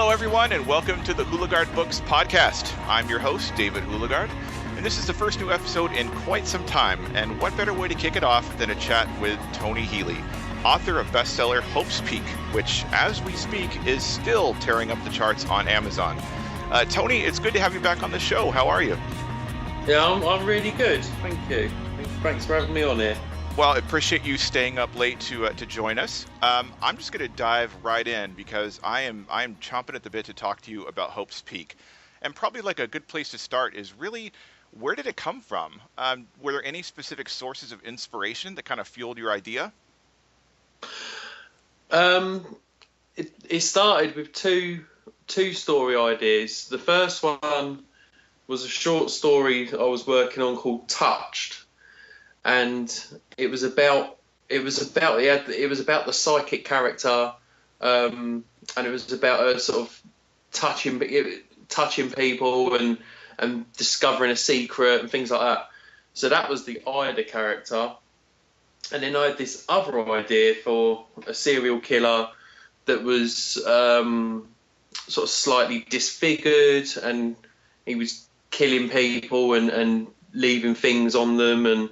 Hello, everyone, and welcome to the Hulegaard Books podcast. I'm your host, David Hulegaard, and this is the first new episode in quite some time. And what better way to kick it off than a chat with Tony Healey, author of bestseller Hope's Peak, which, as we speak, is still tearing up the charts on Amazon. Tony, it's good to have you back on the show. How are you? Yeah, I'm really good. Thank you. Thanks for having me on here. Well, I appreciate you staying up late to join us. I'm just going to dive right in because I am chomping at the bit to talk to you about Hope's Peak. And probably like a good place to start is really, where did it come from? Were there any specific sources of inspiration that kind of fueled your idea? It started with two story ideas. The first one was a short story I was working on called Touched, and it was about the psychic character, and it was about her sort of touching people and discovering a secret and things like that. So that was the Ida character, and then I had this other idea for a serial killer that was sort of slightly disfigured, and he was killing people and leaving things on them,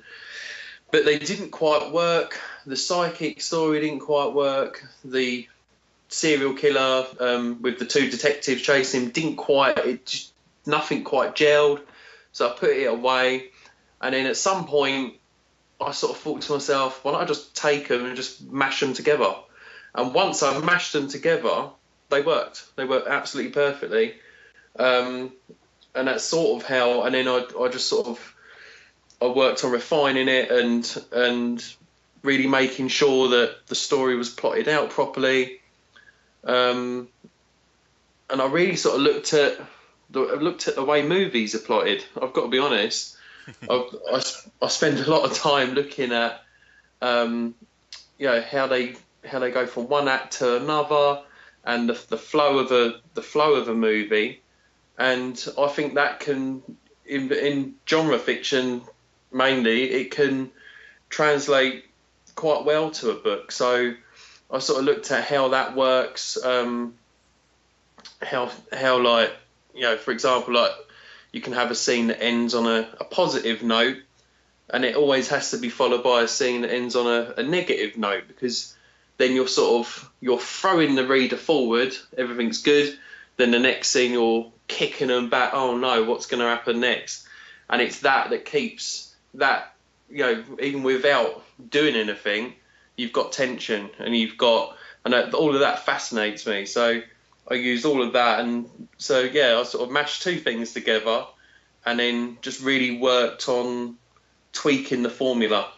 but they didn't quite work. The psychic story didn't quite work. The serial killer with the two detectives chasing him nothing quite gelled. So I put it away, and then at some point I sort of thought to myself, why don't I just take them and just mash them together? And once I mashed them together, they worked. They worked absolutely perfectly. And that's sort of how, and then I just sort of, I worked on refining it and really making sure that the story was plotted out properly. And I really sort of looked at the way movies are plotted. I've got to be honest. I spend a lot of time looking at, how they go from one act to another, and the flow of a movie. And I think that can, in genre fiction mainly, it can translate quite well to a book. So I sort of looked at how that works, how like, for example, like you can have a scene that ends on a positive note, and it always has to be followed by a scene that ends on a negative note, because then you're throwing the reader forward, everything's good, then the next scene you're kicking them back, oh no, what's going to happen next? And it's that keeps that, even without doing anything, you've got tension, and all of that fascinates me. So I used all of that, and so I sort of mashed two things together and then just really worked on tweaking the formula.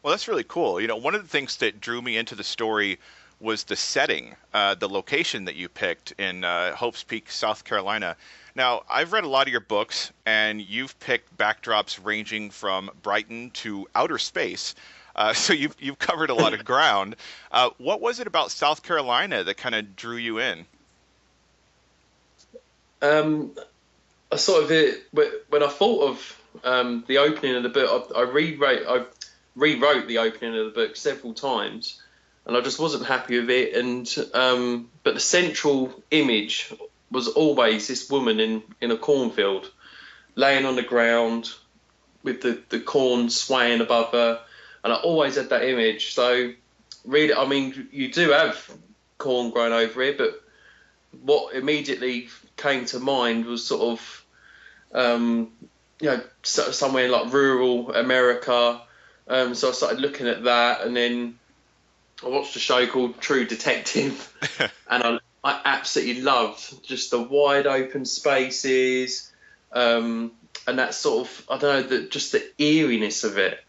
Well, that's really cool. One of the things that drew me into the story was the setting, the location that you picked in Hope's Peak, South Carolina. Now, I've read a lot of your books, and you've picked backdrops ranging from Brighton to outer space. So you've covered a lot of ground. What was it about South Carolina that kind of drew you in? I sort of, when I thought of the opening of the book, I rewrote the opening of the book several times, and I just wasn't happy with it. And but the central image was always this woman in a cornfield, laying on the ground with the corn swaying above her, and I always had that image. So really, I mean, you do have corn growing over here, but what immediately came to mind was sort of somewhere in like rural America. So I started looking at that, and then I watched a show called True Detective, and I absolutely loved just the wide open spaces, and that sort of, I don't know, just the eeriness of it.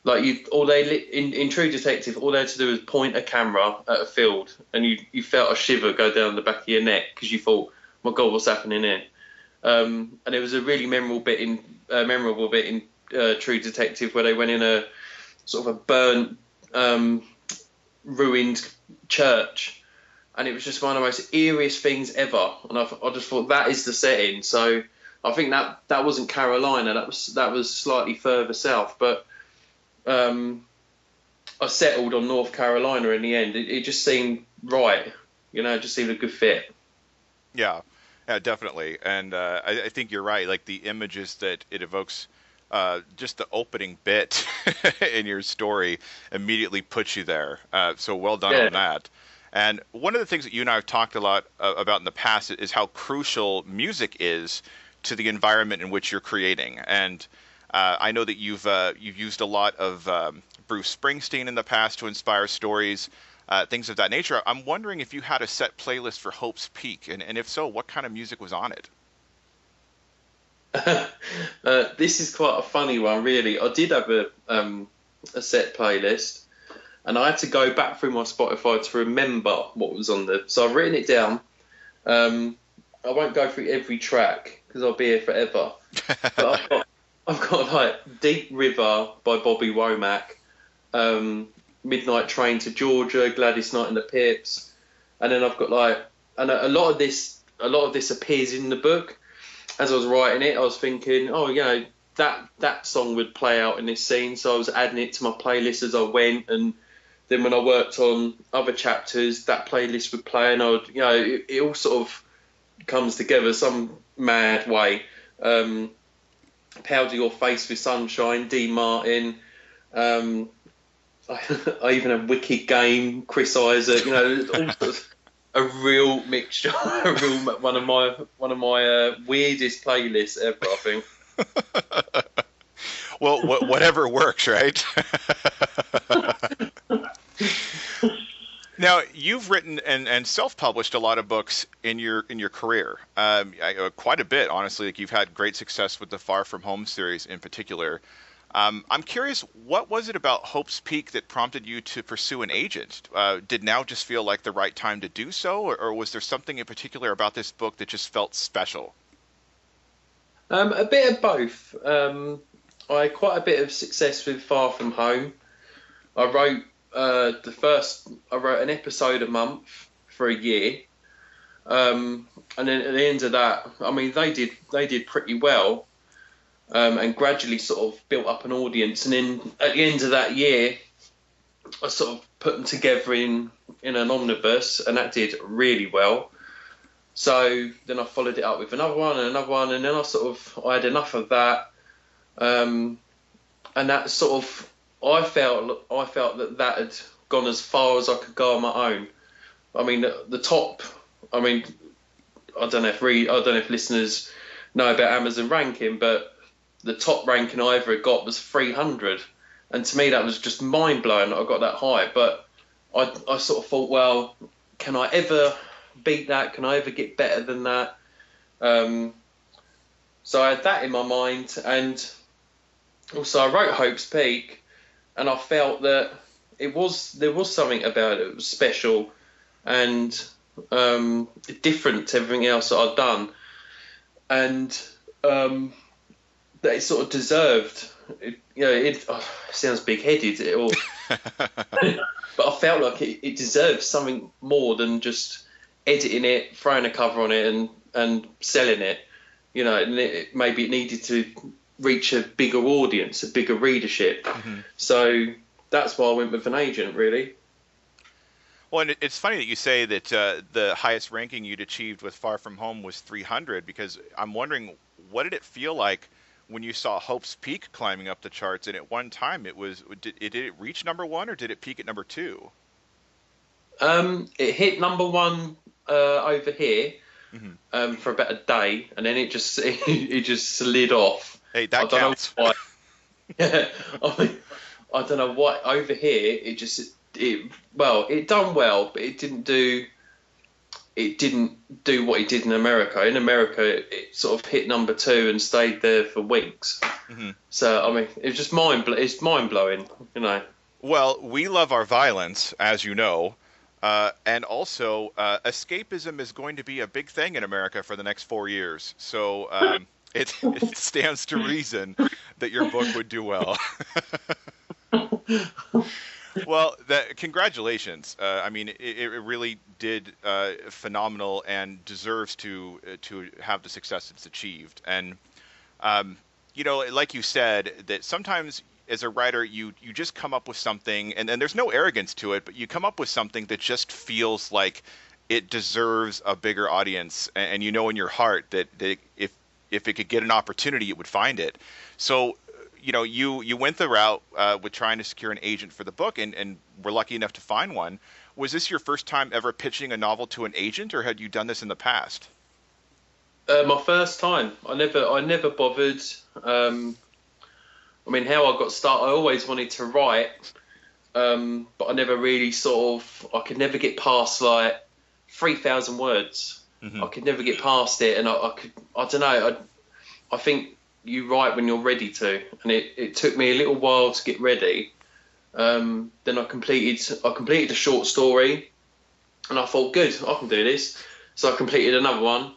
Like in True Detective, all they had to do was point a camera at a field, and you felt a shiver go down the back of your neck because you thought, "My God, what's happening here?" And it was a really memorable bit in True Detective where they went in a sort of a burnt, ruined church, and it was just one of the most eeriest things ever. And I just thought that is the setting. So I think that wasn't Carolina. That was slightly further south, but I settled on North Carolina in the end. It just seemed right. It just seemed a good fit. Yeah, yeah, definitely. And I think you're right. Like the images that it evokes, just the opening bit in your story immediately puts you there. So well done Yeah. on that. And one of the things that you and I have talked a lot about in the past is how crucial music is to the environment in which you're creating. And I know that you've used a lot of Bruce Springsteen in the past to inspire stories, things of that nature. I'm wondering if you had a set playlist for Hope's Peak, and if so, what kind of music was on it? This is quite a funny one, really. I did have a set playlist, and I had to go back through my Spotify to remember what was on there. So I've written it down. I won't go through every track because I'll be here forever. But I've got like Deep River by Bobby Womack, Midnight Train to Georgia, Gladys Knight and the Pips, and then I've got like, and a lot of this appears in the book. As I was writing it, I was thinking, oh, that song would play out in this scene, so I was adding it to my playlist as I went, and then when I worked on other chapters, that playlist would play, and I would, it all sort of comes together some mad way. Powder Your Face with Sunshine, Dean Martin. I even have Wicked Game, Chris Isaac. All sorts, a real mixture, one of my weirdest playlists ever, I think. Well, whatever works, right? Now, you've written and self-published a lot of books in your career, quite a bit, honestly. Like you've had great success with the Far From Home series in particular. I'm curious, what was it about Hope's Peak that prompted you to pursue an agent? Did now just feel like the right time to do so, or was there something in particular about this book that just felt special? A bit of both. I had quite a bit of success with Far From Home. I wrote I wrote an episode a month for a year, and then at the end of that, I mean, they did pretty well, and gradually sort of built up an audience. And then at the end of that year, I sort of put them together in an omnibus, and that did really well. So then I followed it up with another one and another one, and then I had enough of that, and that sort of I felt that had gone as far as I could go on my own. I mean, the top. I mean, I don't know if listeners know about Amazon ranking, but the top ranking I ever got was 300, and to me that was just mind blowing that I got that high. But I sort of thought, well, can I ever beat that? Can I ever get better than that? So I had that in my mind, and also I wrote Hope's Peak, and I felt that there was something about it. It was special and different to everything else that I'd done, and that it sort of deserved. It sounds big-headed, but I felt like it deserved something more than just editing it, throwing a cover on it, and selling it. And maybe it needed to reach a bigger audience, a bigger readership. Mm-hmm. So that's why I went with an agent, really. Well, and it's funny that you say that the highest ranking you'd achieved with Far From Home was 300, because I'm wondering, what did it feel like when you saw Hope's Peak climbing up the charts? And at one time, did it reach number one, or did it peak at number two? It hit number one over here, mm-hmm. For about a day, and then it just slid off. Hey, that counts. I don't know why over here it done well, but it didn't do what it did in America. In America, it sort of hit number two and stayed there for weeks. Mm-hmm. So I mean, it's just it's mind blowing, Well, we love our violence, as you know. And also, escapism is going to be a big thing in America for the next 4 years. So it stands to reason that your book would do well. Well, congratulations. I mean, it really did phenomenal and deserves to have the success it's achieved. And, like you said, that sometimes as a writer, you just come up with something, and there's no arrogance to it, but you come up with something that just feels like it deserves a bigger audience, and you know in your heart that if it could get an opportunity, it would find it. So, you went the route with trying to secure an agent for the book, and were lucky enough to find one. Was this your first time ever pitching a novel to an agent, or had you done this in the past? My first time. I never bothered. I mean, how I got started, I always wanted to write, but I never really I could never get past like 3,000 words. Hmm. I could never get past it, and I don't know, I think you write when you're ready to, and it took me a little while to get ready. Then I completed a short story, and I thought, good, I can do this. So I completed another one.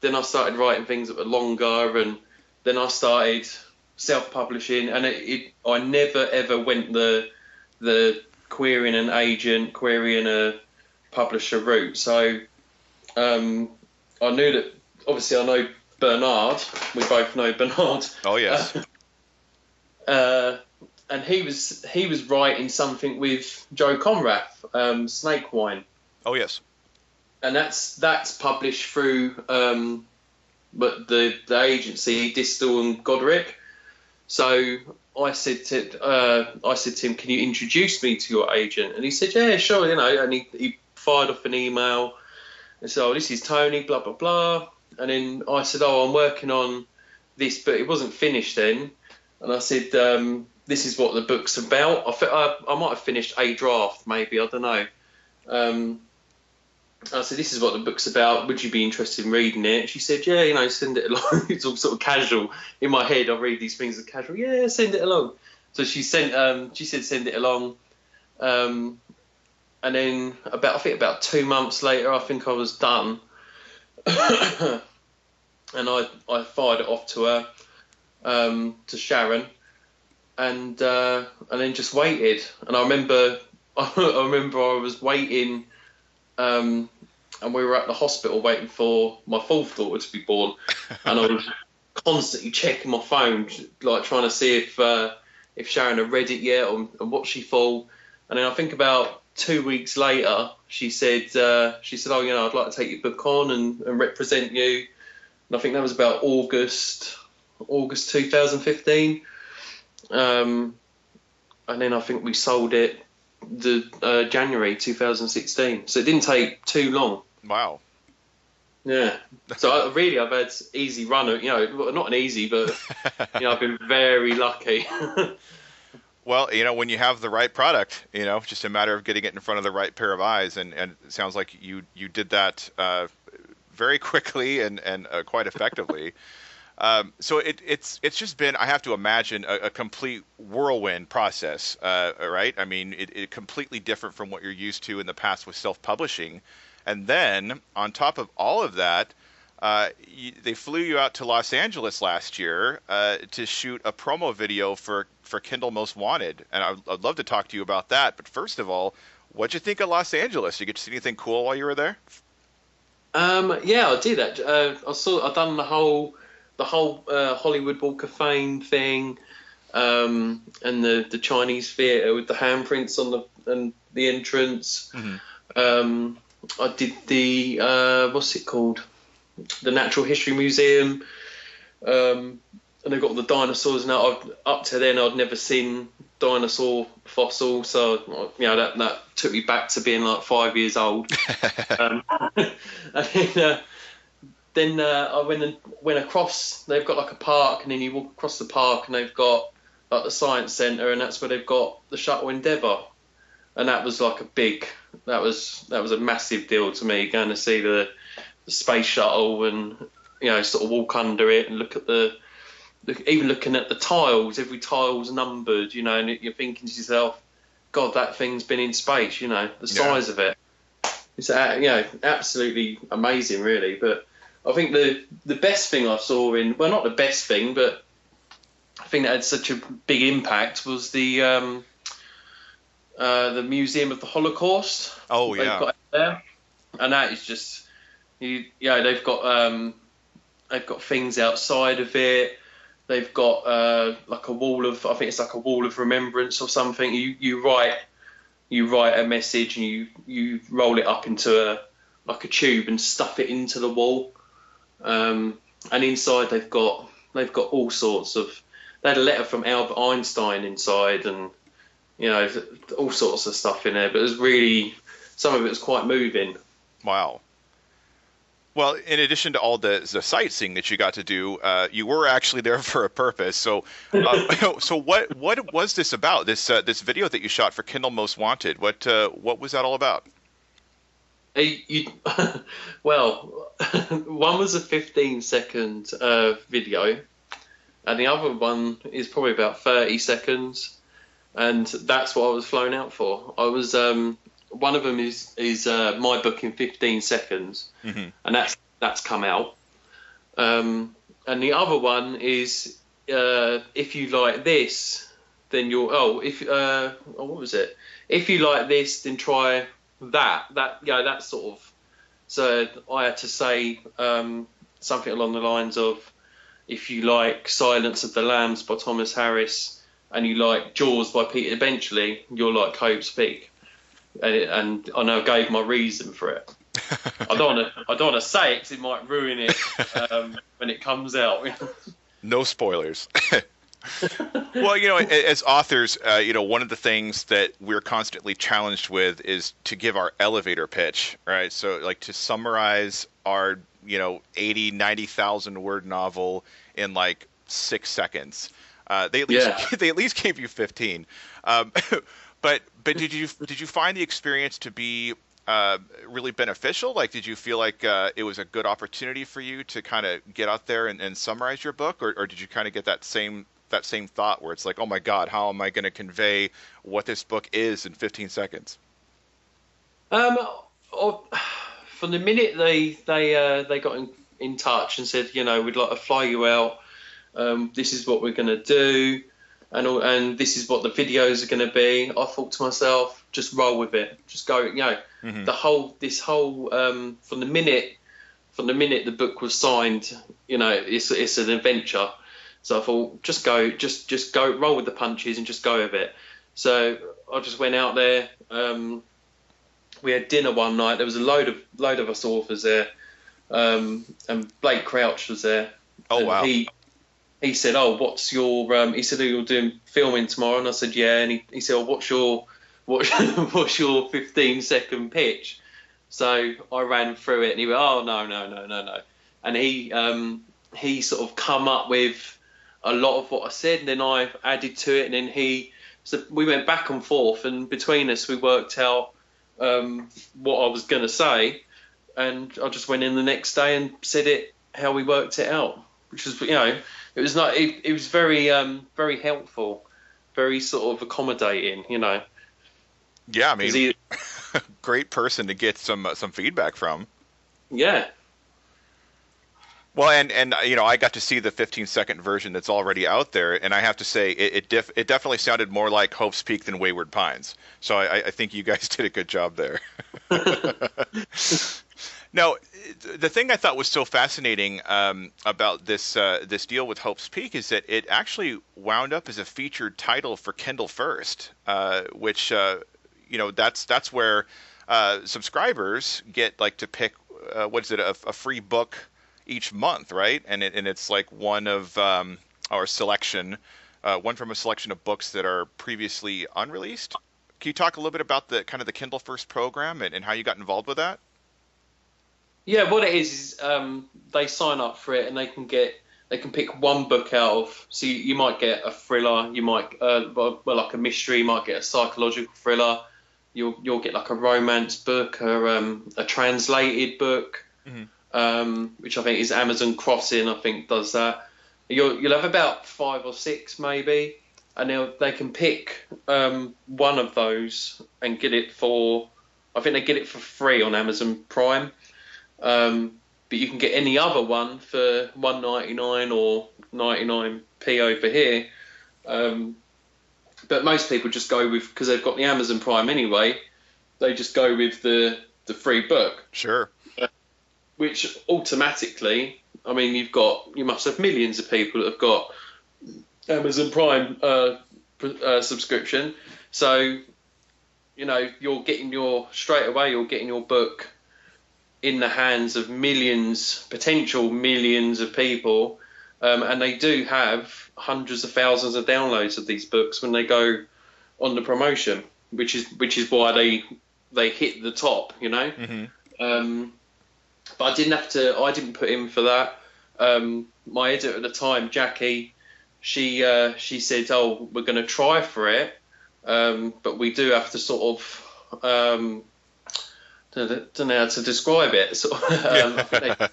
Then I started writing things that were longer, and then I started self-publishing, and I never ever went the querying an agent, querying a publisher route. So I knew that, obviously I know Bernard. We both know Bernard. Oh yes. And he was writing something with Joe Conrath, Snake Wine, Oh yes. and that's published through but the agency Distal and Godric. So I said to him, can you introduce me to your agent? And he said, yeah, sure, And he fired off an email and said, oh, this is Tony, blah blah blah. And then I said, oh, I'm working on this, but it wasn't finished then. And I said, this is what the book's about. I might have finished a draft, maybe, I don't know. I said, this is what the book's about. Would you be interested in reading it? She said, yeah, send it along. It's all sort of casual. In my head, I read these things as casual. Yeah, send it along. So she said, send it along. And then about 2 months later, I think I was done. And I fired it off to her, to Sharon, and then just waited. And I remember I was waiting. And we were at the hospital waiting for my fourth daughter to be born, and I was constantly checking my phone, like trying to see if Sharon had read it yet and what she thought. And then I think about 2 weeks later, she said, oh, I'd like to take your book on and represent you. And I think that was about August 2015. And then I think we sold it January 2016. So it didn't take too long. Wow. Yeah. So I've had easy run. Not an easy, but I've been very lucky. Well, when you have the right product, it's just a matter of getting it in front of the right pair of eyes, and it sounds like you did that very quickly and quite effectively. So it's just been, I have to imagine, a complete whirlwind process, right? I mean, it completely different from what you're used to in the past with self-publishing. And then on top of all of that, they flew you out to Los Angeles last year to shoot a promo video for Kindle Most Wanted. And I'd love to talk to you about that. But first of all, what'd you think of Los Angeles? Did you get to see anything cool while you were there? Yeah, I did. I've done the whole Hollywood Walk of Fame thing, and the Chinese theatre with the handprints on the entrance. Mm-hmm. I did the what's it called, the Natural History Museum, and they've got the dinosaurs. Now, up to then I'd never seen dinosaur fossils, so that took me back to being like 5 years old. And then I went across. They've got like a park, and then you walk across the park, and they've got like the science centre, and that's where they've got the shuttle Endeavour. And that was like that was a massive deal to me, going to see the space shuttle, and sort of walk under it and even looking at the tiles. Every tile's numbered, and you're thinking to yourself, God, that thing's been in space. The size of it. It's absolutely amazing, really. But I think the best thing I saw not the best thing, but I think that had such a big impact was the Museum of the Holocaust. Oh yeah. They've got there, and that is just they've got things outside of it. They've got like a wall of, I think it's like a wall of remembrance or something. You write a message, and you roll it up into like a tube and stuff it into the wall. And inside they've got all sorts of. They had a letter from Albert Einstein inside, and all sorts of stuff in there. But it was really, some of it was quite moving. Wow. Well, in addition to all the sightseeing that you got to do, you were actually there for a purpose. So, so what was this about? This video that you shot for Kindle Most Wanted. What was that all about? Well, one was a 15-second video, and the other one is probably about 30 seconds, and that's what I was flown out for. I was one of them is my book in 15 seconds, Mm-hmm. and that's come out. And the other one is if you like this, then you're what was it? If you like this, then try that. That sort of. So I had to say something along the lines of, if you like Silence of the Lambs by Thomas Harris and you like Jaws by Peter Benchley, you'll like Hope's Peak. And I know I gave my reason for it. I don't want to say it because it might ruin it when it comes out. No spoilers. Well, as authors, one of the things that we're constantly challenged with is to give our elevator pitch, right? So, like, to summarize our, 80,000-90,000 word novel in like 6 seconds. They at least gave you 15. But did you find the experience to be really beneficial? Like, did you feel like it was a good opportunity for you to kind of get out there and summarize your book, or did you kind of get that same thought where it's like, oh my God, how am I going to convey what this book is in 15 seconds? From the minute they got in touch and said, we'd like to fly you out. This is what we're going to do. And this is what the videos are going to be. I thought to myself, just roll with it, just go. Mm-hmm. From the minute the book was signed, it's an adventure. So I thought, just go, roll with the punches and just go with it. So I just went out there. We had dinner one night. There was a load of us authors there, and Blake Crouch was there. Oh, and wow. He said, "Oh, what's your?" He said, "Oh, you're doing filming tomorrow," and I said, "Yeah." And he said, "Oh, what's your 15-second pitch?" So I ran through it, and he went, "Oh, no," and he sort of come up with a lot of what I said, and then I added to it, and then so we went back and forth, and between us we worked out what I was going to say, and I just went in the next day and said it how we worked it out, which was it was not. It was very, very helpful, very sort of accommodating. Yeah, I mean, great person to get some feedback from. Yeah. Well, and I got to see the 15-second version that's already out there, and I have to say it definitely sounded more like Hope's Peak than Wayward Pines. So I think you guys did a good job there. Now, the thing I thought was so fascinating about this deal with Hope's Peak is that it actually wound up as a featured title for Kindle First, which that's where subscribers get to pick a free book each month, right? And it's like one of our selection, one from a selection of books that are previously unreleased. Can you talk a little bit about the kind of the Kindle First program and how you got involved with that? Yeah, what it is they sign up for it and they can pick one book out of. So you might get a thriller, you might like a mystery, you might get a psychological thriller, you'll get like a romance book, a translated book, which I think is Amazon Crossing. I think does that. You'll have about 5 or 6 maybe, and they can pick one of those and get it for. I think they get it for free on Amazon Prime. But you can get any other one for $1.99 or 99p over here. But most people just go with, because they've got the Amazon Prime anyway, they just go with the free book. Sure. Which automatically, I mean, you must have millions of people that have got Amazon Prime subscription. So, you're getting your book in the hands of millions, potential millions of people, and they do have hundreds of thousands of downloads of these books when they go on the promotion, which is why they hit the top, you know. But I didn't put in for that. My editor at the time, Jackie, she said, "Oh, we're going to try for it, but we do have to sort of don't know how to describe it. Sort of,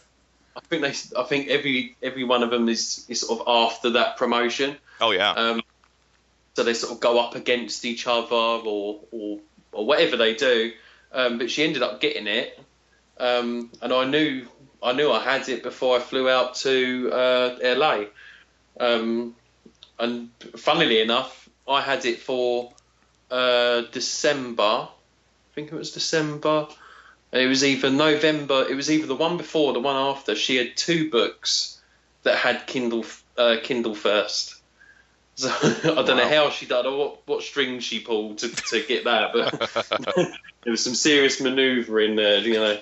I think every one of them is sort of after that promotion. Oh yeah. So they sort of go up against each other or whatever they do. But she ended up getting it, and I knew I had it before I flew out to LA. And funnily enough, I had it for December. I think it was December. And it was either November. It was either the one before, or the one after. She had 2 books that had Kindle first. So I don't know how she did, or what strings she pulled to get that, but there was some serious manoeuvring there, you know.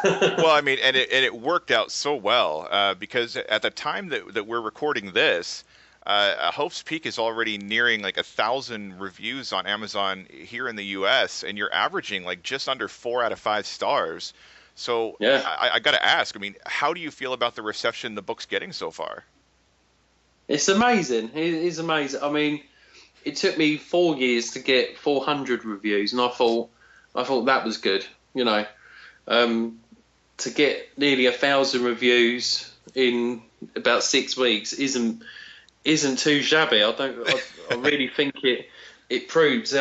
Well, I mean, and it worked out so well because at the time that we're recording this, Hope's Peak is already nearing like 1,000 reviews on Amazon here in the U.S., and you're averaging like just under 4 out of 5 stars. So yeah, I got to ask, I mean, how do you feel about the reception the book's getting so far? it's amazing. It is amazing. I mean, it took me 4 years to get 400 reviews, and I thought that was good, you know. To get nearly 1,000 reviews in about 6 weeks isn't too shabby. I really think it proves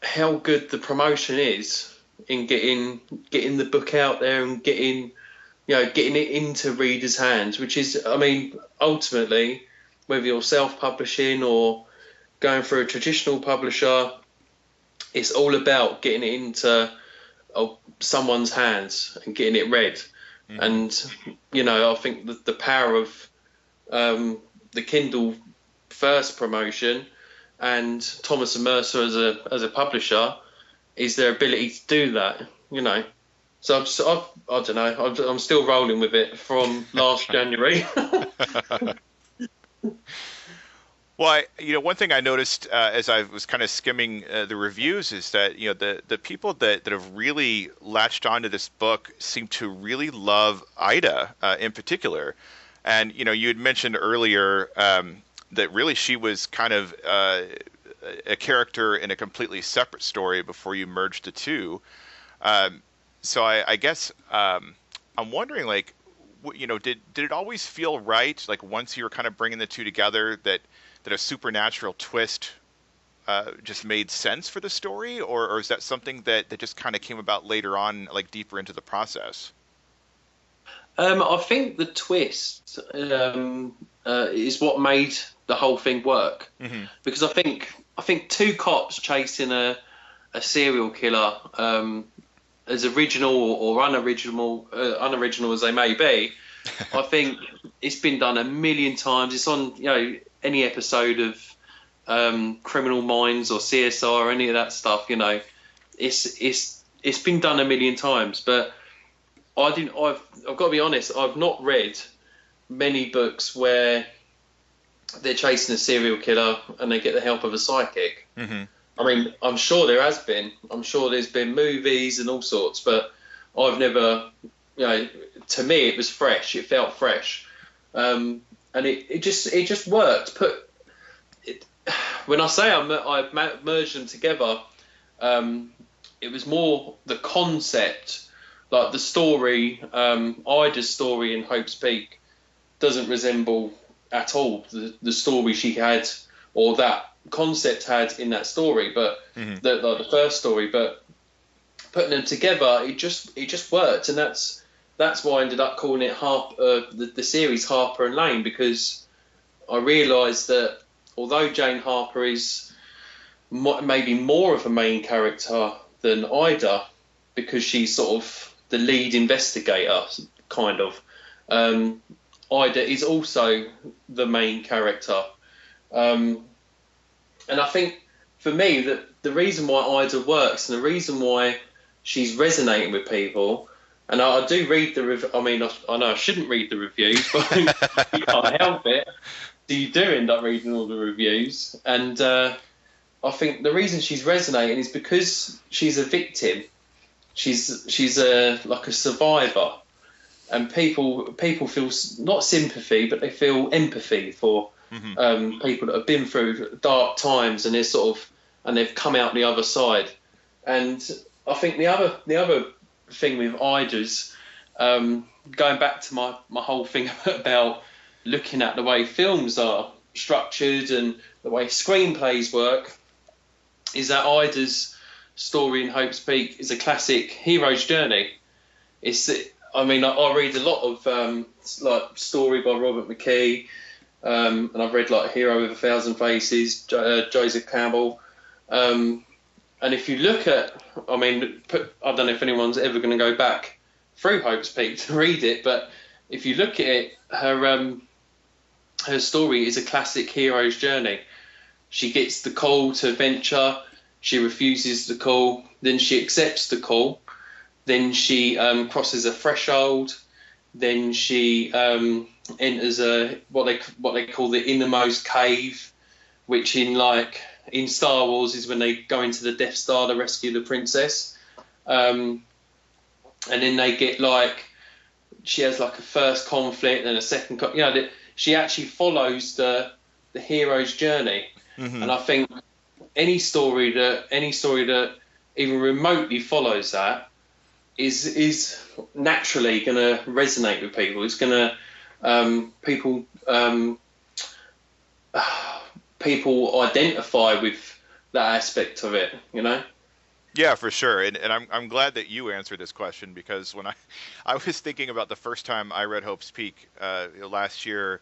how good the promotion is in getting the book out there and getting it into readers' hands, which is, I mean, ultimately, whether you're self-publishing or going through a traditional publisher, it's all about getting it into someone's hands and getting it read. And, you know, I think the power of the Kindle first promotion and Thomas and Mercer as a publisher is their ability to do that, you know. So I don't know, I'm still rolling with it from last January. Well, one thing I noticed as I was kind of skimming the reviews is that, the people that have really latched onto this book seem to really love Ida in particular. And, you had mentioned earlier that really she was kind of a character in a completely separate story before you merged the two. So I guess I'm wondering, like, did it always feel right, like once you were kind of bringing the two together, that a supernatural twist just made sense for the story, or is that something that just kind of came about later on, like deeper into the process? I think the twist is what made the whole thing work, because I think 2 cops chasing a serial killer, as original or unoriginal as they may be, I think it's been done a million times. It's on, any episode of Criminal Minds or CSI or any of that stuff. It's been done a million times. But I've got to be honest. I've not read many books where they're chasing a serial killer and they get the help of a psychic. I mean, I'm sure there has been. I'm sure there's been movies and all sorts, but I've never, to me it was fresh. It felt fresh. And it just worked. When I say I've merged them together, it was more the concept, like the story. Ida's story in Hope's Peak doesn't resemble at all the story she had, or that concept had in that story, but the first story. But putting them together, it just worked, and that's why I ended up calling it the series Harper and Lane, because I realised that although Jane Harper is maybe more of a main character than Ida, because she's sort of the lead investigator, kind of, Ida is also the main character. And I think for me that the reason why Ida works and the reason why she's resonating with people. And I do read the I mean, I know I shouldn't read the reviews, but you can't help it. So you do end up reading all the reviews. And I think the reason she's resonating is because she's a victim. She's like a survivor. And people feel not sympathy, but they feel empathy for people that have been through dark times, and they've come out the other side. And I think the other thing with Ida's, going back to my whole thing about looking at the way films are structured and the way screenplays work, is that Ida's story in Hope's Peak is a classic hero's journey. I read a lot of like story by Robert McKee, and I've read like Hero with a Thousand Faces, Joseph Campbell, and if you look at, I don't know if anyone's ever going to go back through Hope's Peak to read it, but if you look at it, her story is a classic hero's journey. She gets the call to venture, she refuses the call, then she accepts the call. Then she crosses a threshold. Then she enters what they call the innermost cave, which in Star Wars is when they go into the Death Star to rescue the princess. And then they get she has a first conflict and a second. She actually follows the hero's journey, and I think any story that even remotely follows that is naturally going to resonate with people. It's going to people identify with that aspect of it, Yeah, for sure. And I'm glad that you answered this question, because when I was thinking about the first time I read Hope's Peak last year,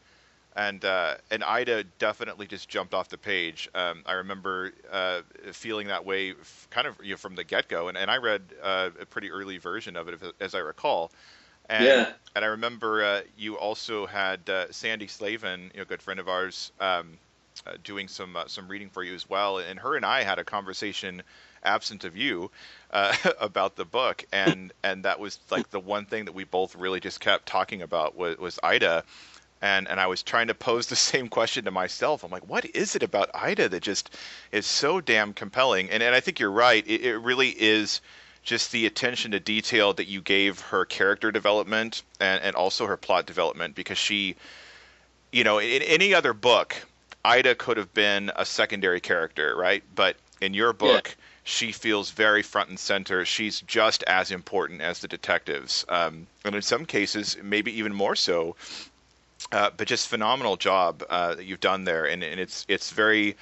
and Ida definitely just jumped off the page. I remember feeling that way kind of from the get-go, and I read a pretty early version of it, as I recall. And I remember you also had Sandy Slavin, a good friend of ours, doing some reading for you as well. And her and I had a conversation absent of you about the book, and that was the one thing that we both really just kept talking about was Ida. And I was trying to pose the same question to myself. I'm like, what is it about Ida that just is so damn compelling? And I think you're right. It really is just the attention to detail that you gave her character development and also her plot development, because she, in any other book, Ida could have been a secondary character, right? But in your book, she feels very front and center. She's just as important as the detectives. And in some cases, maybe even more so. But just phenomenal job that you've done there, and it's very,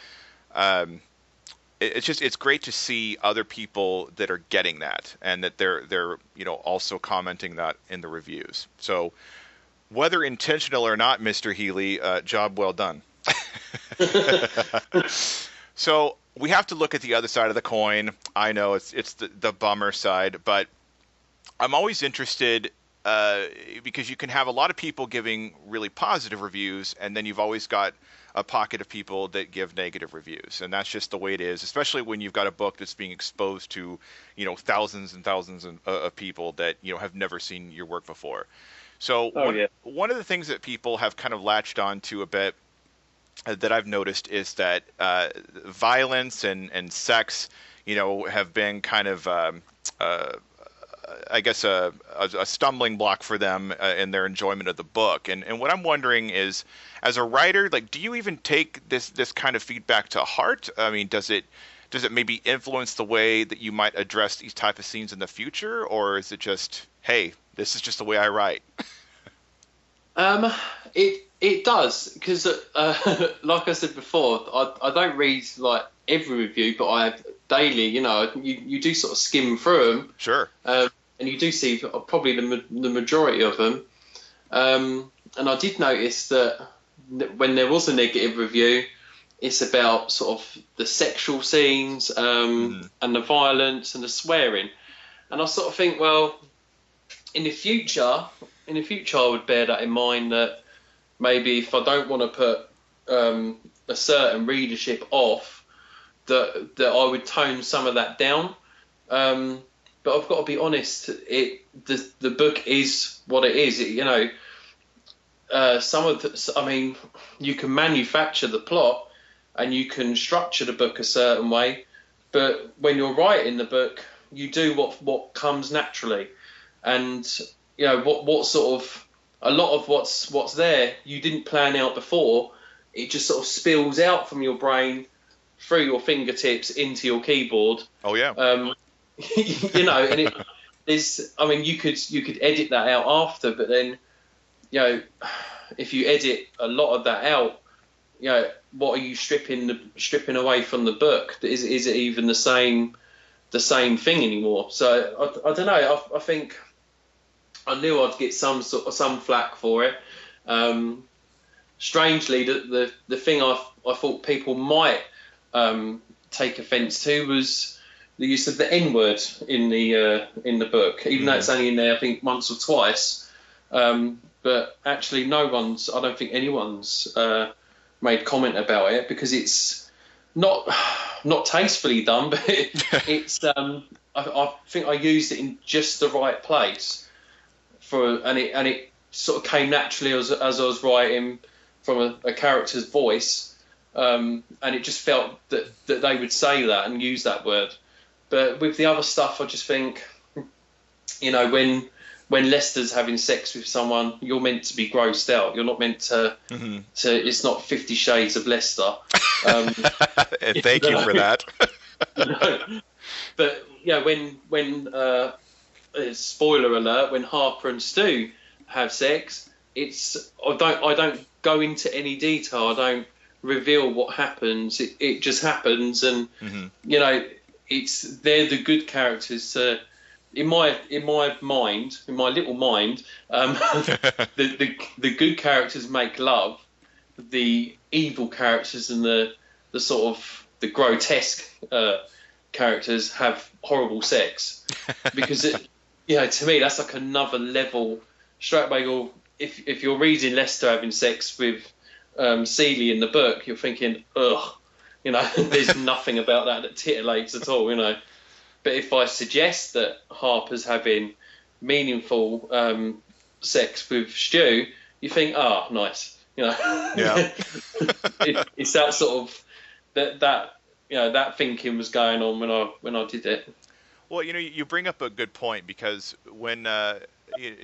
it's great to see other people that are getting that, and that they're also commenting that in the reviews. So whether intentional or not, Mr. Healey, job well done. So we have to look at the other side of the coin. I know it's the bummer side, but I'm always interested. Because you can have a lot of people giving really positive reviews, and then you've always got a pocket of people that give negative reviews, and that's just the way it is. Especially when you've got a book that's being exposed to, thousands and thousands of people that have never seen your work before. So one of the things that people have kind of latched on to a bit that I've noticed is that violence and sex, have been kind of I guess a stumbling block for them in their enjoyment of the book. And what I'm wondering is, as a writer, do you even take this kind of feedback to heart? I mean, does it maybe influence the way that you might address these type of scenes in the future, or is it just, hey, this is just the way I write? It does, because like I said before, I don't read every review, but I daily, you do sort of skim through them. Sure. And you do see probably the majority of them. And I did notice that when there was a negative review, it's about sort of the sexual scenes and the violence and the swearing. And I sort of think, well, in the future, I would bear that in mind, that maybe if I don't want to put a certain readership off, that I would tone some of that down. but I've got to be honest. The book is what it is. I mean, you can manufacture the plot and you can structure the book a certain way, but when you're writing the book, you do what comes naturally, and what sort of a lot of what's there you didn't plan out before. It just sort of spills out from your brain through your fingertips into your keyboard. Oh yeah. And it is. I mean, you could edit that out after, but then if you edit a lot of that out, what are you stripping away from the book? Is it even the same thing anymore? So I don't know. I think I knew I'd get some flack for it. Strangely, the thing I thought people might take offence to was the use of the N word in the book, even though it's only in there I think once or twice. But actually, I don't think anyone's made comment about it, because it's not tastefully done, but it's I think I used it in just the right place and it sort of came naturally as I was writing from a character's voice, and it just felt that they would say that and use that word. But with the other stuff, I just think, when Lester's having sex with someone, you're meant to be grossed out. You're not meant to. Mm-hmm. It's not 50 Shades of Lester. And thank you for that. But when spoiler alert, when Harper and Stu have sex, I don't go into any detail. I don't reveal what happens. It just happens, and they're the good characters. In my mind, in my little mind, the good characters make love. The evil characters and the sort of the grotesque characters have horrible sex, because to me that's like another level. Straight away, if you're reading Lester having sex with Celie in the book, you're thinking, ugh, there's nothing about that titillates at all, But if I suggest that Harper's having meaningful sex with Stu, you think, nice, Yeah. It's that sort of that thinking was going on when I did it. Well, you bring up a good point, because when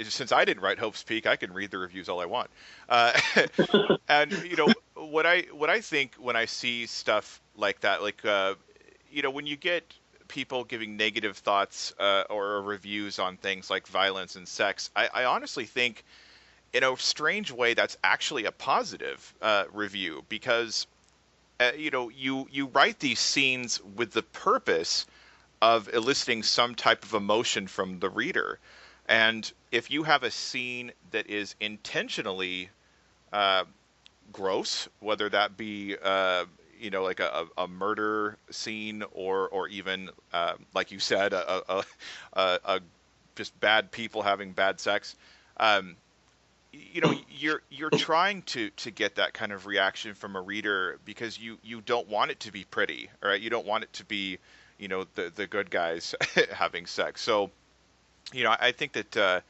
since I didn't write Hope's Peak, I can read the reviews all I want, and what I think when I see stuff like that, like when you get people giving negative thoughts or reviews on things like violence and sex, I honestly think, in a strange way, that's actually a positive review, because you write these scenes with the purpose of eliciting some type of emotion from the reader. And if you have a scene that is intentionally gross, whether that be like a murder scene, or even like you said, a just bad people having bad sex, you're trying to get that kind of reaction from a reader, because you don't want it to be pretty, right? You don't want it to be the good guys having sex. So I think that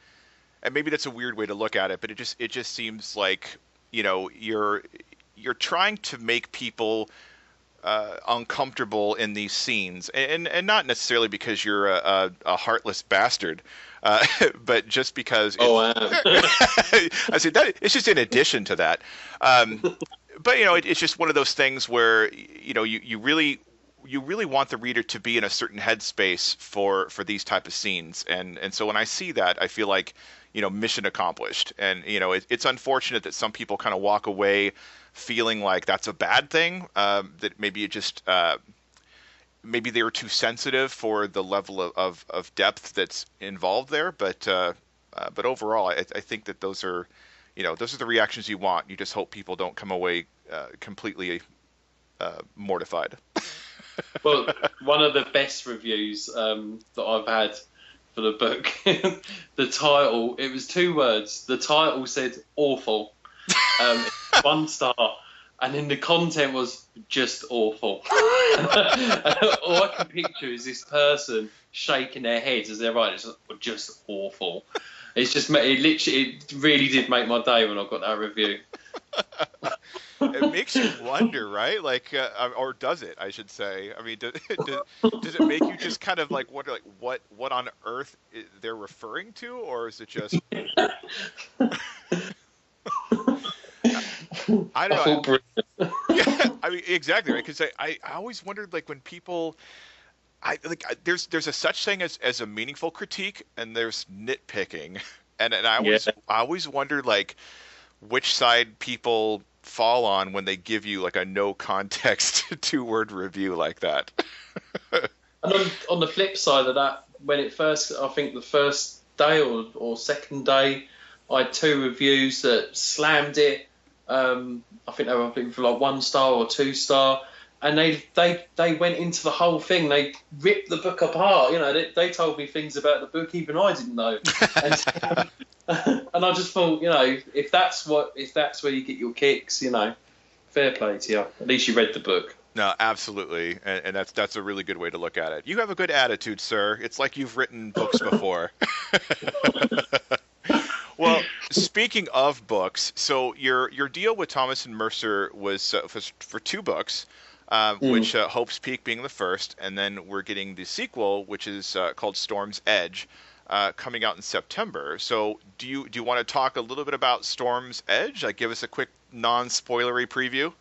and maybe that's a weird way to look at it, but it just seems like you're trying to make people uncomfortable in these scenes, and not necessarily because you're a heartless bastard, but just because I said that it's just in addition to that. But it's just one of those things where you really want the reader to be in a certain headspace for these type of scenes, and so when I see that, I feel like mission accomplished. And it's unfortunate that some people kind of walk away feeling like that's a bad thing, that maybe it just maybe they were too sensitive for the level of depth that's involved there, but overall I think that those are the reactions you want. You just hope people don't come away completely mortified. Well, one of the best reviews that I've had for the book, the title, it was 2 words. The title said awful, 1 star, and then the content was just awful. All I can picture is this person shaking their heads as they're writing. It's just awful. It really did make my day when I got that review. It makes you wonder, right? Like, or does it? I should say. I mean, does it make you just kind of like wonder, like what on earth they're referring to, or is it just? I don't know. Yeah, I mean, exactly, right? Because I always wondered, like, when people, there's a such thing as a meaningful critique, and there's nitpicking, and I always wondered, like, which side people fall on when they give you like a no context 2-word review like that. And on the flip side of that, when I think the first day or second day, I had 2 reviews that slammed it. I think they were looking for like 1 star or 2 star, and they went into the whole thing. They ripped the book apart. You know, they told me things about the book even I didn't know. And, and I just thought, you know, if that's where you get your kicks, you know, fair play to you. At least you read the book. No, absolutely, and that's a really good way to look at it. You have a good attitude, sir. It's like you've written books before. Well, speaking of books, so your deal with Thomas and Mercer was for 2 books, which Hope's Peak being the first, and then we're getting the sequel, which is called Storm's Edge, coming out in September. So do you want to talk a little bit about Storm's Edge? Like, give us a quick non-spoilery preview.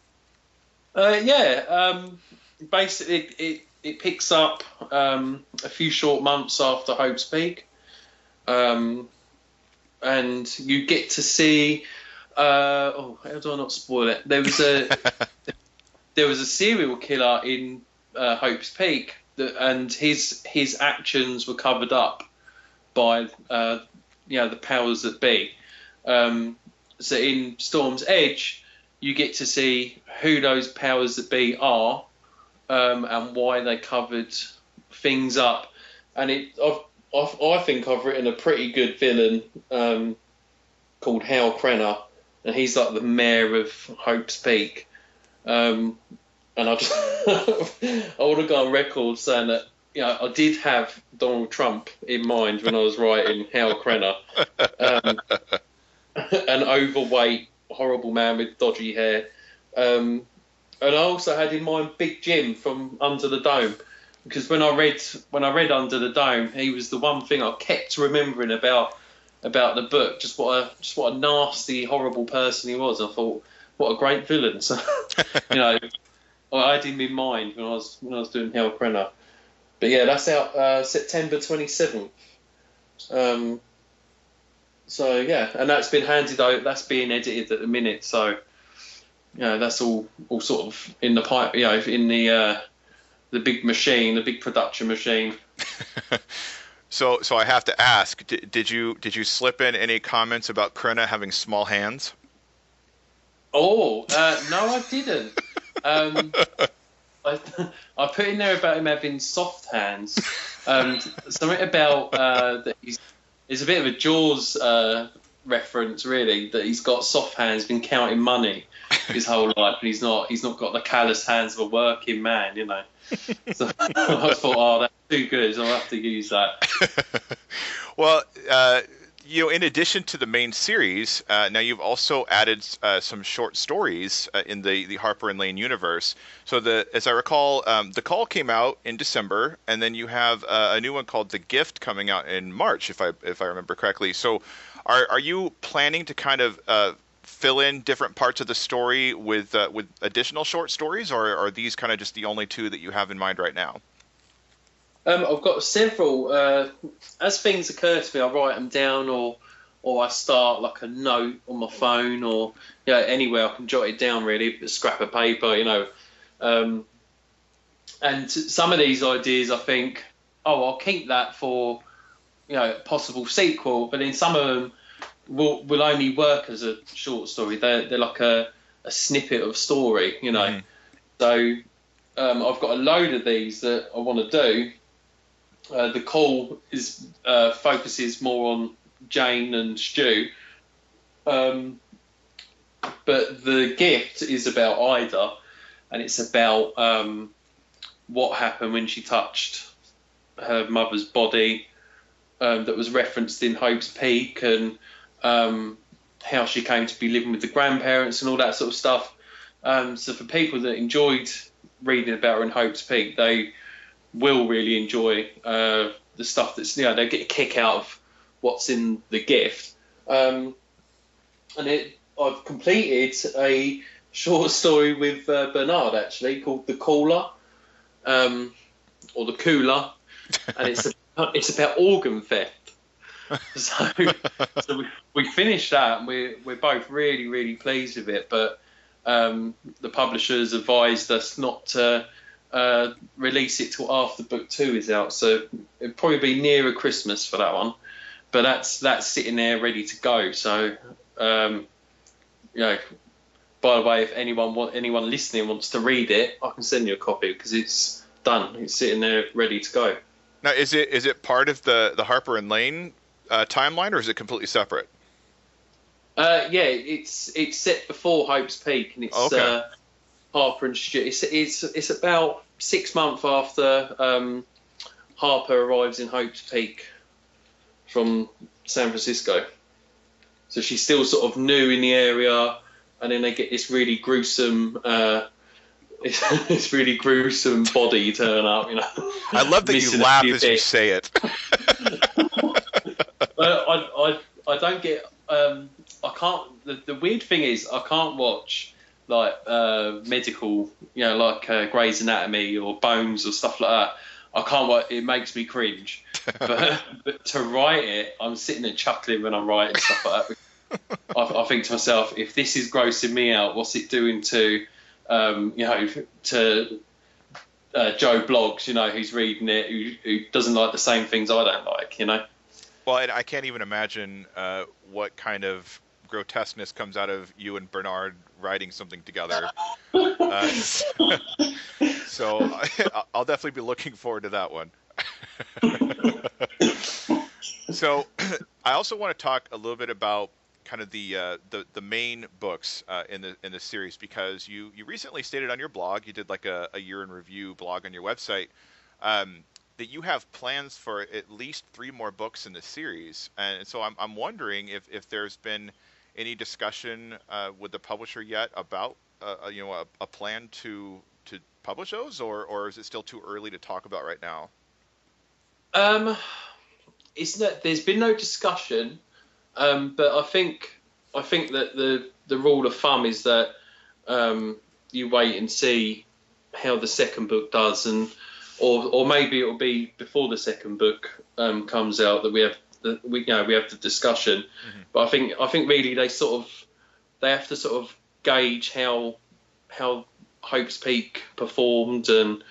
Basically, it picks up a few short months after Hope's Peak. And you get to see. How do I not spoil it? There was a serial killer in Hope's Peak, and his actions were covered up by the powers that be. So in Storm's Edge, you get to see who those powers that be are, and why they covered things up, and I think I've written a pretty good villain called Hal Crenna, and he's like the mayor of Hope's Peak. And I want to go on record saying that, you know, I did have Donald Trump in mind when I was writing Hal Crenna, an overweight, horrible man with dodgy hair. And I also had in mind Big Jim from Under the Dome. Because when I read Under the Dome, he was the one thing I kept remembering about the book. Just what a nasty, horrible person he was. I thought, what a great villain. So, you know, I had him in mind when I was doing Hal Crenna. But yeah, that's out September 27th. So yeah, and that's been handed out. That's being edited at the minute. So, you know, that's all sort of in the pipe. You know, in the big machine, the big production machine. So I have to ask, did you slip in any comments about Crenna having small hands? Oh, no, I didn't. I put in there about him having soft hands. Something about that it's a bit of a Jaws reference, really, that he's got soft hands, been counting money his whole life, and he's not got the callous hands of a working man, you know. So I thought, oh, that's too good, so I'll have to use that. Well, you know, in addition to the main series, now you've also added some short stories in the Harper and Lane universe. So as I recall, The Call came out in December, and then you have a new one called The Gift coming out in March, if I remember correctly. So are you planning to kind of fill in different parts of the story with additional short stories, or are these kind of just the only 2 that you have in mind right now? I've got several. As things occur to me, I write them down, or I start like a note on my phone, or anywhere I can jot it down. Really, a scrap of paper, you know. And some of these ideas, I think, I'll keep that for a possible sequel. But then some of them will only work as a short story. They're like a snippet of story, you know. Mm. So I've got a load of these that I want to do. The Call focuses more on Jane and Stu, and But the gift is about Ida, and it's about what happened when she touched her mother's body, that was referenced in Hope's Peak, and how she came to be living with the grandparents and all that sort of stuff. So for people that enjoyed reading about her in Hope's Peak, they will really enjoy the stuff that's, they get a kick out of what's in the gift. I've completed a short story with Bernard, actually, called The Caller, or The Cooler, and it's about organ theft. So, we finished that, and we're both really, really pleased with it. But the publishers advised us not to release it till after book 2 is out. So it'd probably be nearer Christmas for that one. But that's sitting there ready to go. So by the way, if anyone listening wants to read it, I can send you a copy, because it's done. It's sitting there ready to go. Now, is it part of the Harper and Lane timeline, or is it completely separate? Yeah, it's set before Hope's Peak, and it's Harper and Stuart. It's about 6 months after Harper arrives in Hope's Peak from San Francisco. So she's still sort of new in the area, and then they get this really gruesome, this really gruesome body turn up. I love that you laugh as you say it. I don't get. I can't. The weird thing is, I can't watch like medical, like Grey's Anatomy or Bones or stuff like that. I can't watch. It makes me cringe. But to write it, I'm sitting there chuckling when I'm writing stuff like that. I think to myself, if this is grossing me out, what's it doing to, to Joe Bloggs, who's reading it, who doesn't like the same things I don't like, Well, and I can't even imagine what kind of grotesqueness comes out of you and Bernard writing something together. So I'll definitely be looking forward to that one. So I also want to talk a little bit about kind of the main books in the series, because you recently stated on your blog, you did like a year in review blog on your website, that you have plans for at least 3 more books in the series, and so I'm wondering if there's been any discussion with the publisher yet about a plan to publish those, or is it still too early to talk about right now? It's not. There's been no discussion, but I think that the rule of thumb is that you wait and see how the second book does, or maybe it'll be before the second book comes out that we have the discussion. Mm-hmm. But I think really they have to sort of gauge how Hope's Peak performed, and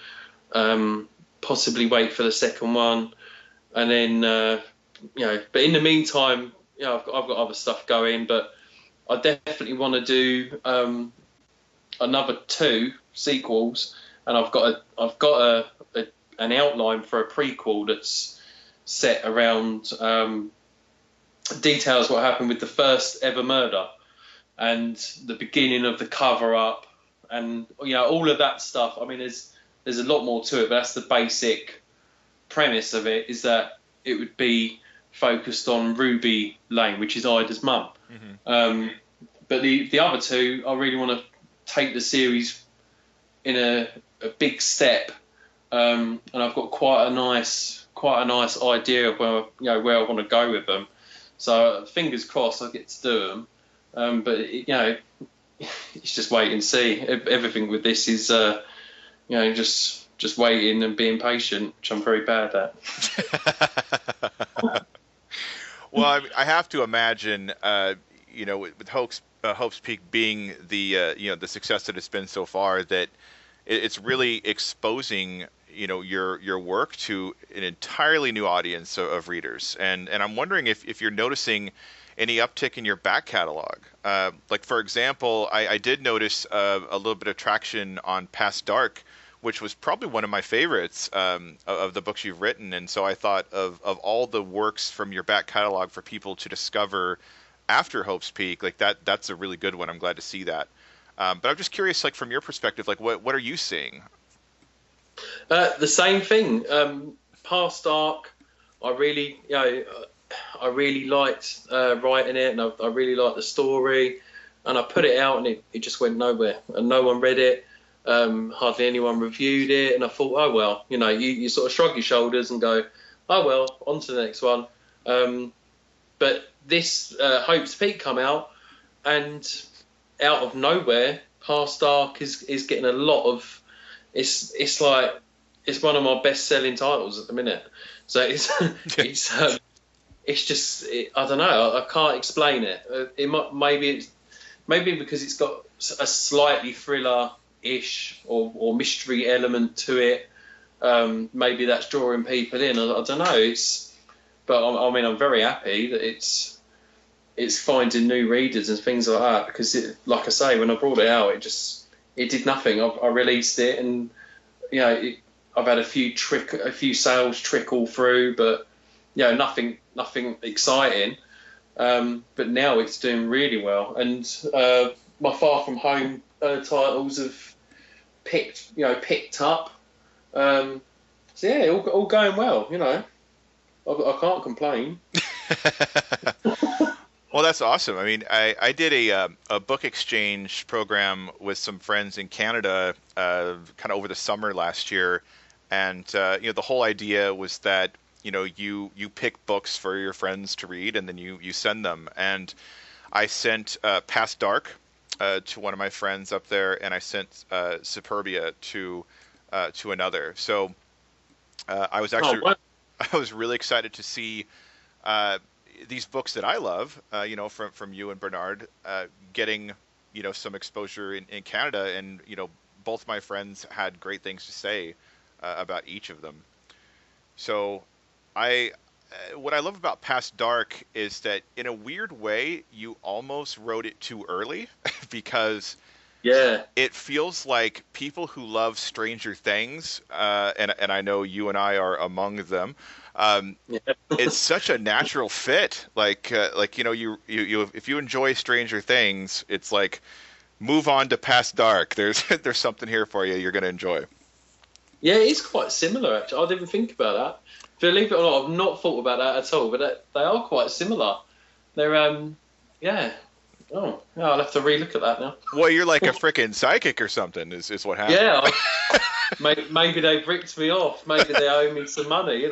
possibly wait for the second one, and then But in the meantime, I've got other stuff going, but I definitely want to do another 2 sequels, and I've got an outline for a prequel that's set around details what happened with the first ever murder and the beginning of the cover up, and all of that stuff. I mean, there's a lot more to it, but that's the basic premise of it, is that it would be focused on Ruby Lane, which is Ida's mum. Mm-hmm. But the other 2, I really want to take the series in a big step, and I've got quite a nice idea of where I want to go with them. So fingers crossed I get to do them. But it's just wait and see. Everything with this is just waiting and being patient, which I'm very bad at. Well, I have to imagine, with Hope's Peak being the success that it's been so far, that it's really exposing your work to an entirely new audience of readers, and I'm wondering if you're noticing any uptick in your back catalog. Like for example, I did notice a little bit of traction on Past Dark, which was probably one of my favorites of the books you've written. And so I thought of all the works from your back catalog for people to discover after Hope's Peak, like that's a really good one. I'm glad to see that. But I'm just curious, like from your perspective, like what are you seeing? The same thing. Karstark, I really, I really liked writing it, and I really liked the story. And I put it out, and it just went nowhere, and no one read it. Hardly anyone reviewed it, and I thought, oh well, you sort of shrug your shoulders and go, oh well, on to the next one. But this Hope's Peak come out, and out of nowhere, Past Dark is getting a lot of. It's like it's one of my best selling titles at the minute. So it's just I don't know. I can't explain it. Maybe because it's got a slightly thriller-ish or mystery element to it. Maybe that's drawing people in. I don't know. But I mean, I'm very happy that it's finding new readers and things like that, because like I say, when I brought it out, it did nothing. I released it, and I've had a few sales trickle through, but nothing exciting. But now it's doing really well, and my Far From Home titles have picked up. So yeah, all going well. I can't complain. Well, that's awesome. I mean, I did a book exchange program with some friends in Canada, kind of over the summer last year, and the whole idea was that you pick books for your friends to read, and then you send them. And I sent Past Dark to one of my friends up there, and I sent Superbia to another. So I was actually I was really excited to see these books that I love, from you and Bernard, getting some exposure in Canada, and both my friends had great things to say about each of them. So what I love about Past Dark is that in a weird way you almost wrote it too early because Yeah. it feels like people who love Stranger Things, and I know you and I are among them. Yeah. It's such a natural fit. Like you if you enjoy Stranger Things, it's like move on to Past Dark. There's there's something here for you. You're gonna enjoy. Yeah, it is quite similar, actually. I didn't think about that. Believe it or not, I've not thought about that at all, but they are quite similar. They're, yeah. Oh, yeah, I'll have to relook at that now. Well, you're like a freaking psychic or something, is what happened. Yeah, maybe they bricked me off. Maybe they owe me some money,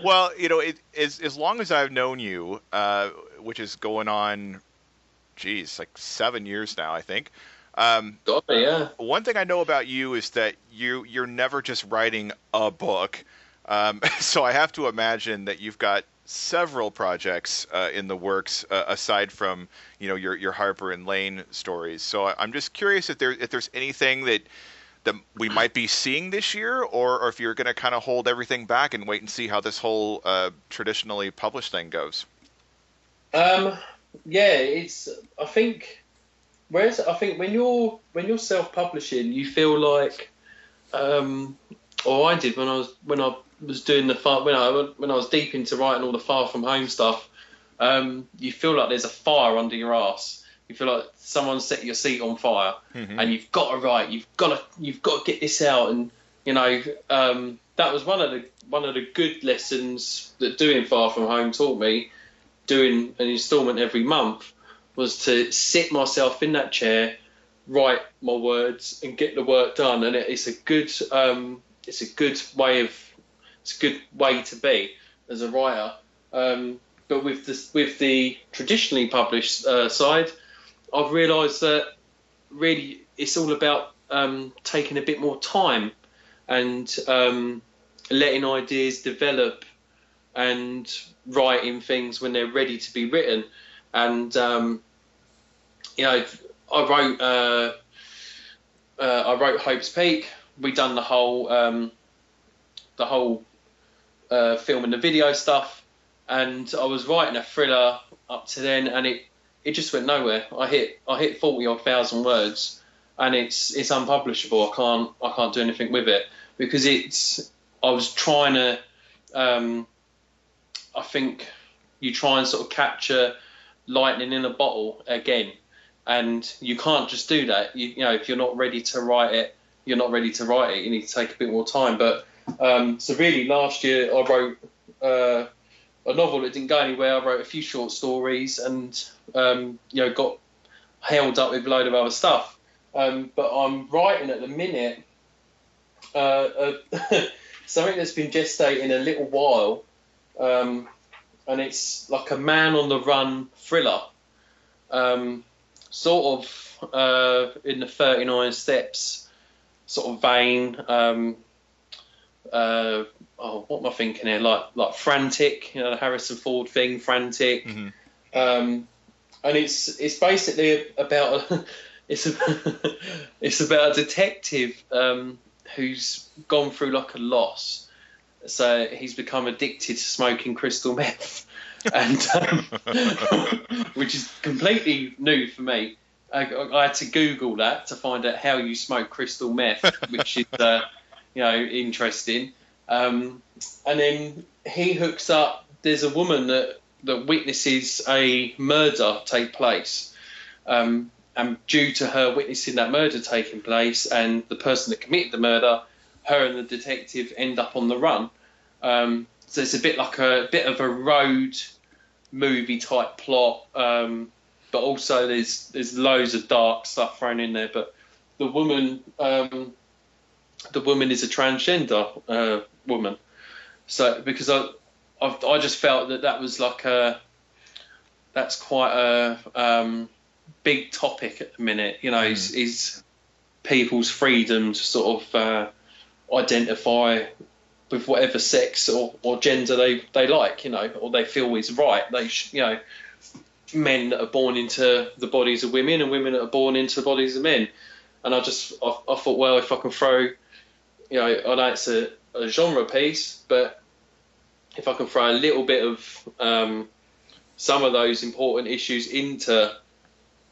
Well, as long as I've known you, which is going on, geez, like 7 years now, I think. Got me, yeah. One thing I know about you is that you're never just writing a book. So I have to imagine that you've got several projects in the works aside from your Harper and Lane stories. So I'm just curious if there's anything that we might be seeing this year, or if you're going to kind of hold everything back and wait and see how this whole traditionally published thing goes. Yeah, I think. Whereas I think when you're self-publishing, you feel like, or I did when I was doing when I was deep into writing all the Far From Home stuff, you feel like there's a fire under your ass. You feel like someone set your seat on fire, and you've got to write. You've got to get this out, and that was one of the good lessons that doing Far From Home taught me. Doing an instalment every month was to sit myself in that chair, write my words, and get the work done. And it's a good way to be as a writer. But with the traditionally published side, I've realised that really it's all about taking a bit more time and letting ideas develop and writing things when they're ready to be written. And I wrote Hope's Peak. We done the whole film and the video stuff, and I was writing a thriller up to then, and it just went nowhere. I hit 40,000 words, and it's unpublishable. I can't do anything with it because I was trying to I think you try and sort of capture lightning in a bottle again, and you can't just do that. You know, if you're not ready to write it, you're not ready to write it. You need to take a bit more time. But so really, last year I wrote a novel that didn't go anywhere. I wrote a few short stories, and you know, got held up with a load of other stuff. But I'm writing at the minute something that's been gestating a little while, and it's like a man on the run thriller, sort of in the 39 Steps sort of vein. What am I thinking here? Like Frantic, you know, the Harrison Ford thing, Frantic. Mm-hmm. And it's basically about it's about a detective who's gone through like a loss. So he's become addicted to smoking crystal meth, and which is completely new for me. I had to Google that to find out how you smoke crystal meth, which is you know, interesting. And then he hooks up. There's a woman that witnesses a murder take place, and due to her witnessing that murder taking place and the person that committed the murder, her and the detective end up on the run. So it's a bit like a bit of a road movie type plot, but also there's loads of dark stuff thrown in there. But the woman is a transgender woman. So because I just felt that was like that's quite a big topic at the minute. You know, is people's freedom to sort of identify with whatever sex or gender they like, you know, or they feel is right. You know, men that are born into the bodies of women and women that are born into the bodies of men. And I thought, well, if I can throw, you know, I know it's a genre piece, but if I can throw a little bit of some of those important issues into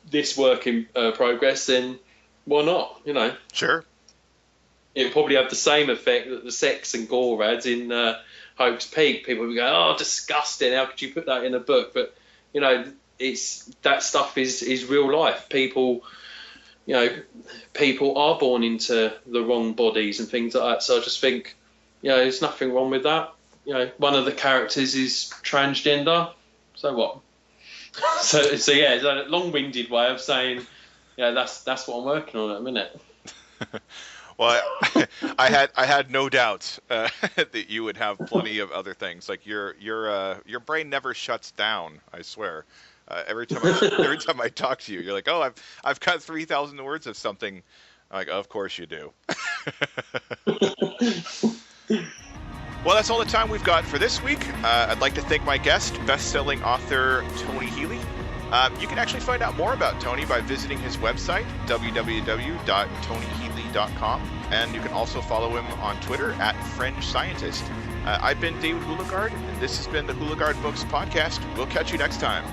this work in progress, then why not? You know, Sure. It'll probably have the same effect that the sex and gore ads in Hope's Peak. People will go, "Oh, disgusting! How could you put that in a book?" But you know, that stuff is real life. People, you know, people are born into the wrong bodies and things like that. So I just think, you know, there's nothing wrong with that. You know, one of the characters is transgender. So what? so yeah, it's a long-winded way of saying, yeah, that's what I'm working on at the minute. Well, I had no doubt that you would have plenty of other things. Like your brain never shuts down. I swear. Every time I talk to you, you're like, oh, I've got 3,000 words of something. I'm like, of course you do. Well, that's all the time we've got for this week. I'd like to thank my guest, best-selling author Tony Healey. You can actually find out more about Tony by visiting his website, www.tonyhealey.com, and you can also follow him on Twitter @FringeScientist. I've been David Hulegaard, and this has been the Hulegaard Books Podcast. We'll catch you next time.